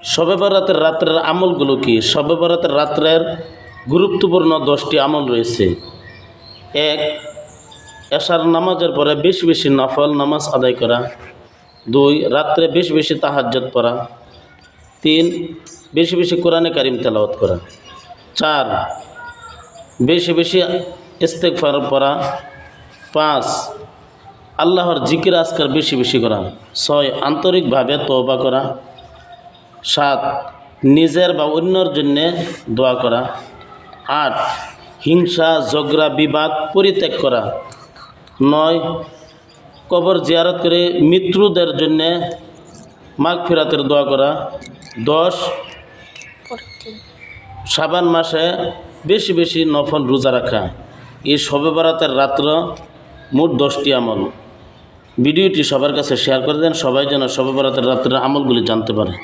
শবে বরাতের রাত্রের আমলগুলো কি? শবে বরাতের রাত্রের গুরুত্বপূর্ণ 10টি আমল রয়েছে। 1, এশার নামাজের পরে বেশি বেশি নফল নামাজ আদায় করা। 2, রাত্রে বেশি বেশি তাহাজ্জুদ পড়া। 3, বেশি বেশি কোরআনে কারিম তেলাওয়াত করা। 4, বেশি বেশি ইস্তেগফার পড়া। 5, আল্লাহর জিকির আজকার বেশি বেশি করা। 6, আন্তরিকভাবে তওবা করা। 7, নিজের বা অন্যর জন্যে দোয়া করা। 8, হিংসা ঝগড়া বিবাদ পরিত্যাগ করা। 9, কবর জিয়ারত করে মৃত্যুদের জন্যে মাগফিরাতের দোয়া করা। 10, শাবান মাসে বেশি বেশি নফল রোজা রাখা। এই শবে বরাতের রাত্র মোট 10টি আমল। ভিডিওটি সবার কাছে শেয়ার করে দেন, সবাই যেন শবে বরাতের রাত্রের আমলগুলি জানতে পারে।